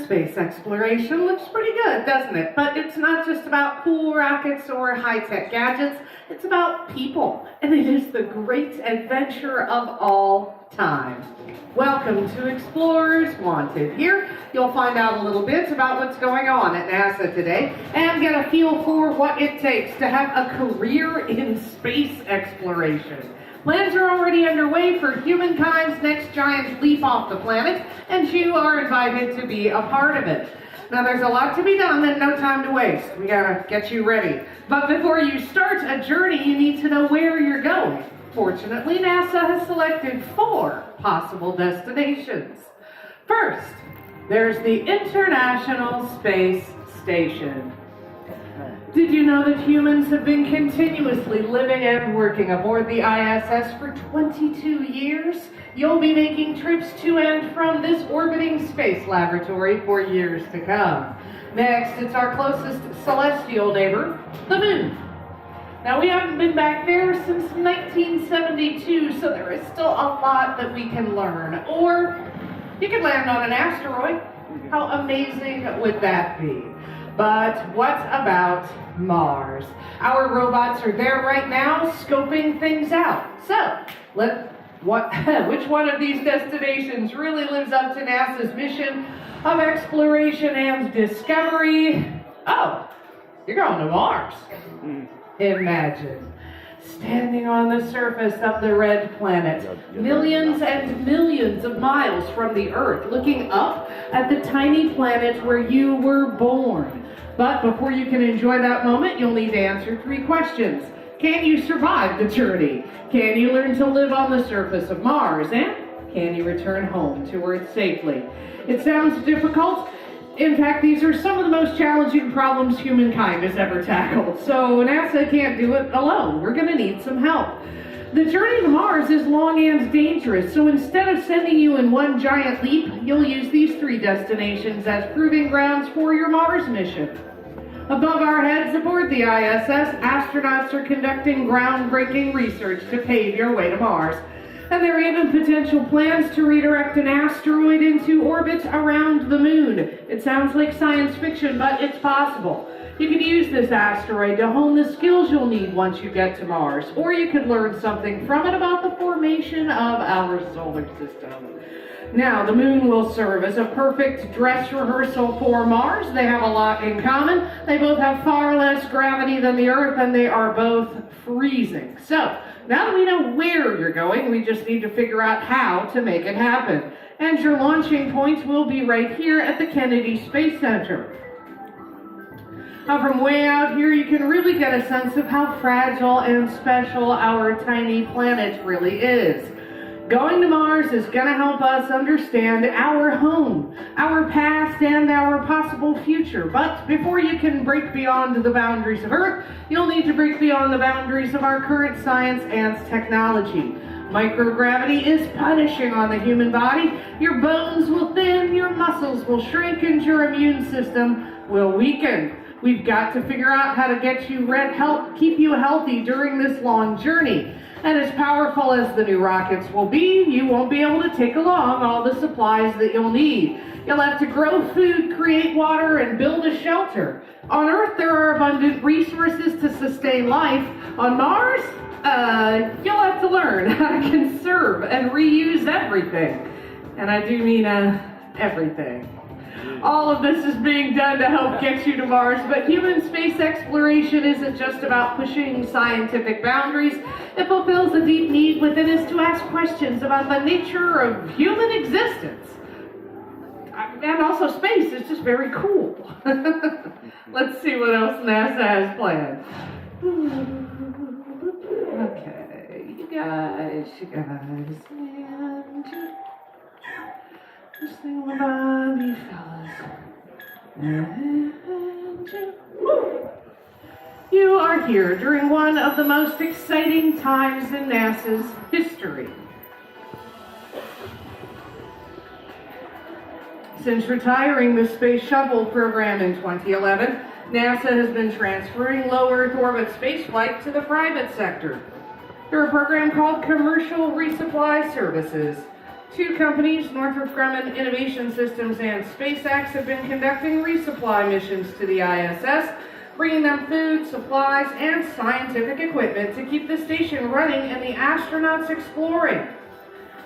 Space exploration looks pretty good, doesn't it? But it's not just about cool rockets or high-tech gadgets. It's about people, and it is the great adventure of all time. Welcome to Explorers Wanted. Here, you'll find out a little bit about what's going on at NASA today and get a feel for what it takes to have a career in space exploration. Plans are already underway for humankind's next giant leap off the planet, and you are invited to be a part of it. Now, there's a lot to be done and no time to waste. We gotta get you ready. But before you start a journey, you need to know where you're going. Fortunately, NASA has selected 4 possible destinations. First, there's the International Space Station. Did you know that humans have been continuously living and working aboard the ISS for 22 years? You'll be making trips to and from this orbiting space laboratory for years to come. Next, it's our closest celestial neighbor, the Moon. Now, we haven't been back there since 1972, so there is still a lot that we can learn. Or you could land on an asteroid. How amazing would that be? But what about Mars? Our robots are there right now, scoping things out. So, which one of these destinations really lives up to NASA's mission of exploration and discovery? Oh, you're going to Mars. Imagine standing on the surface of the red planet, millions and millions of miles from the Earth, looking up at the tiny planet where you were born. But before you can enjoy that moment, you'll need to answer 3 questions. Can you survive the journey? Can you learn to live on the surface of Mars? And can you return home to Earth safely? It sounds difficult. In fact, these are some of the most challenging problems humankind has ever tackled. So NASA can't do it alone. We're going to need some help. The journey to Mars is long and dangerous, so instead of sending you in one giant leap, you'll use these 3 destinations as proving grounds for your Mars mission. Above our heads aboard the ISS, astronauts are conducting groundbreaking research to pave your way to Mars. And there are even potential plans to redirect an asteroid into orbit around the Moon. It sounds like science fiction, but it's possible. You can use this asteroid to hone the skills you'll need once you get to Mars, or you could learn something from it about the formation of our solar system. Now, the Moon will serve as a perfect dress rehearsal for Mars. They have a lot in common. They both have far less gravity than the Earth, and they are both freezing. So, now that we know where you're going, we just need to figure out how to make it happen. And your launching points will be right here at the Kennedy Space Center. Now, from way out here, you can really get a sense of how fragile and special our tiny planet really is. Going to Mars is going to help us understand our home, our past, and our possible future. But before you can break beyond the boundaries of Earth, you'll need to break beyond the boundaries of our current science and technology. Microgravity is punishing on the human body. Your bones will thin, your muscles will shrink, and your immune system will weaken. We've got to figure out how to get you keep you healthy during this long journey. And as powerful as the new rockets will be, you won't be able to take along all the supplies that you'll need. You'll have to grow food, create water, and build a shelter. On Earth, there are abundant resources to sustain life. On Mars, you'll have to learn how to conserve and reuse everything. And I do mean everything. All of this is being done to help get you to Mars, but human space exploration isn't just about pushing scientific boundaries. It fulfills a deep need within us to ask questions about the nature of human existence. And also space is just very cool. Let's see what else NASA has planned. Okay, you guys, and just think about these fellas. And you are here during one of the most exciting times in NASA's history. Since retiring the Space Shuttle program in 2011, NASA has been transferring low Earth orbit spaceflight to the private sector through a program called Commercial Resupply Services. Two companies, Northrop Grumman Innovation Systems and SpaceX, have been conducting resupply missions to the ISS, bringing them food, supplies, and scientific equipment to keep the station running and the astronauts exploring.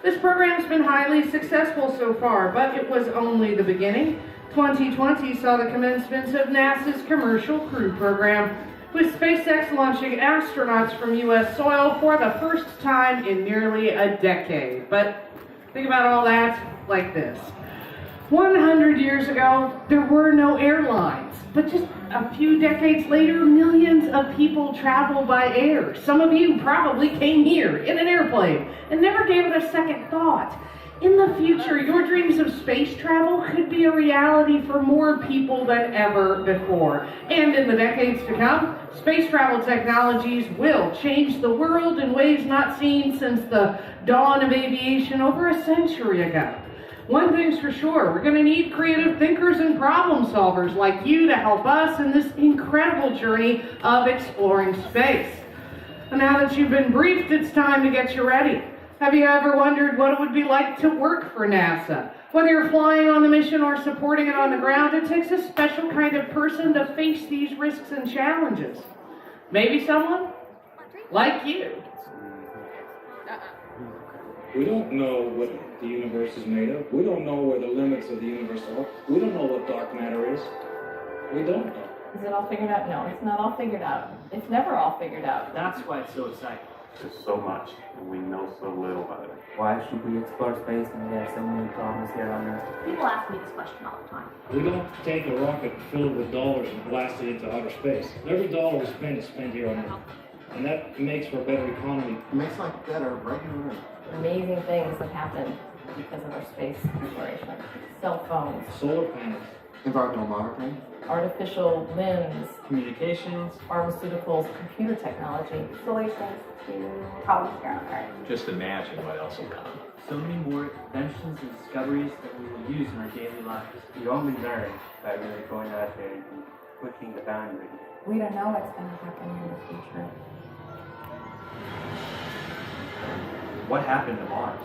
This program's been highly successful so far, but it was only the beginning. 2020 saw the commencement of NASA's Commercial Crew Program, with SpaceX launching astronauts from U.S. soil for the first time in nearly a decade. But think about all that like this. 100 years ago, there were no airlines, but just a few decades later, millions of people travel by air. Some of you probably came here in an airplane and never gave it a second thought. In the future, your dreams of space travel could be a reality for more people than ever before. And in the decades to come, space travel technologies will change the world in ways not seen since the dawn of aviation over a century ago. One thing's for sure, we're going to need creative thinkers and problem solvers like you to help us in this incredible journey of exploring space. And now that you've been briefed, it's time to get you ready. Have you ever wondered what it would be like to work for NASA? Whether you're flying on the mission or supporting it on the ground, it takes a special kind of person to face these risks and challenges. Maybe someone like you. We don't know what the universe is made of. We don't know where the limits of the universe are. We don't know what dark matter is. We don't know. Is it all figured out? No, it's not all figured out. It's never all figured out. That's why it's so exciting. There's so much, and we know so little about it. Why should we explore space when we have so many problems here on Earth? People ask me this question all the time. We don't take a rocket filled with dollars and blast it into outer space. Every dollar we spend is spent here on Earth. And that makes for a better economy. It makes life better right here on Earth. Amazing things have happened because of our space exploration. Cell phones, Solar panels. Environmental monitoring. artificial limbs, Communications. pharmaceuticals, computer technology. Solutions to problems here on Earth. Just imagine what else will come. So many more inventions and discoveries that we will use in our daily lives. You only learn by really going out there and pushing the boundaries. We don't know what's going to happen in the future. What happened to Mars?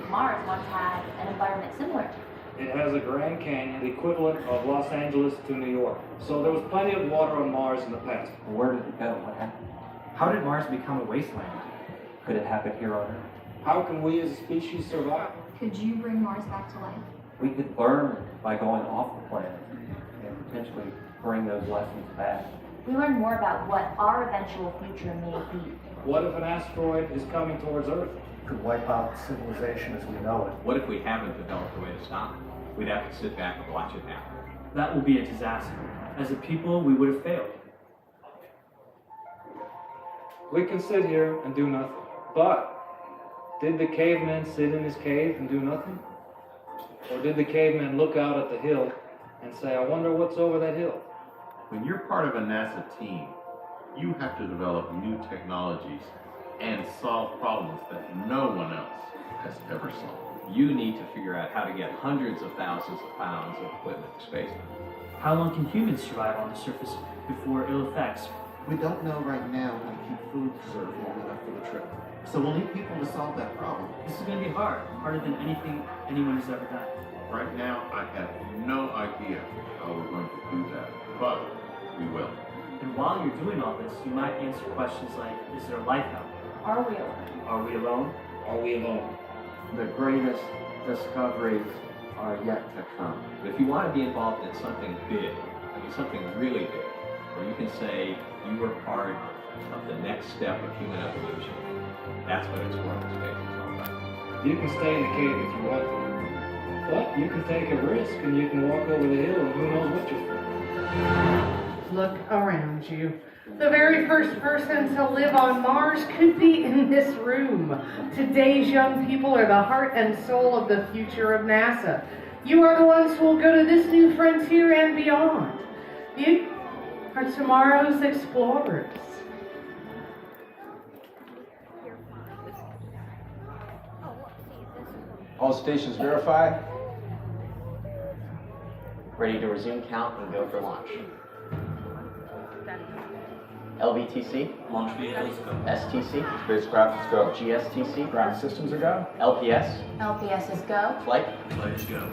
Mars once had an environment similar. It has a Grand Canyon, the equivalent of Los Angeles to New York. So there was plenty of water on Mars in the past. Where did it go? What happened? How did Mars become a wasteland? Could it happen here on Earth? How can we as a species survive? Could you bring Mars back to life? We could learn by going off the planet and potentially bring those lessons back. We learn more about what our eventual future may be. What if an asteroid is coming towards Earth? Could wipe out civilization as we know it. What if we haven't developed a way to stop it? We'd have to sit back and watch it happen. That will be a disaster. As a people, we would have failed. We can sit here and do nothing. But Did the caveman sit in his cave and do nothing? Or did the caveman look out at the hill and say, I wonder what's over that hill? When you're part of a NASA team, you have to develop new technologies and solve problems that no one else has ever solved. You need to figure out how to get hundreds of thousands of pounds of equipment to space. How long can humans survive on the surface before ill effects? We don't know right now how to keep food preserved long enough for the trip. So we'll need people to solve that problem. This is going to be hard, harder than anything anyone has ever done. Right now, I have no idea how we're going to do that, but we will. And while you're doing all this, you might answer questions like, is there life out there? Are we alone? Are we alone? Are we alone? The greatest discoveries are yet to come. But if you want to be involved in something big, something really big, where you can say you were part of the next step of human evolution, that's what exploring space is all about. You can stay in the cave if you want to. But you can take a risk and you can walk over the hill and who knows what you'll find. Look around you. The very first person to live on Mars could be in this room. Today's young people are the heart and soul of the future of NASA. You are the ones who will go to this new frontier and beyond. You are tomorrow's explorers. All stations verified. Ready to resume count and go for launch. LVTC. Launch vehicles go. STC. Spacecraft is go. GSTC. Ground systems are go. LPS. LPS is go. Flight. Let's go.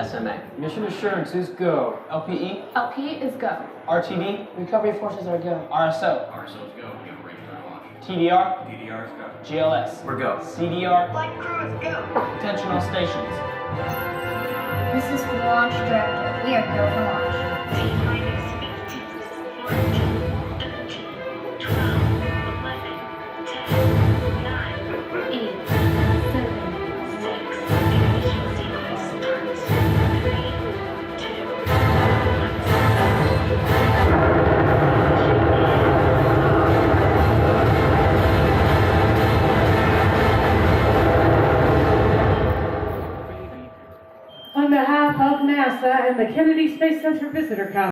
SMA. Mission assurance is go. LPE, LP is go. RTD, recovery forces are go. RSO, RSO's go. We have regular launch. TDR, DDR's go. GLS, We're go. CDR, Flight crew is go. attention all stations. This is for the launch director. We are go for launch. On behalf of NASA and the Kennedy Space Center Visitor Council,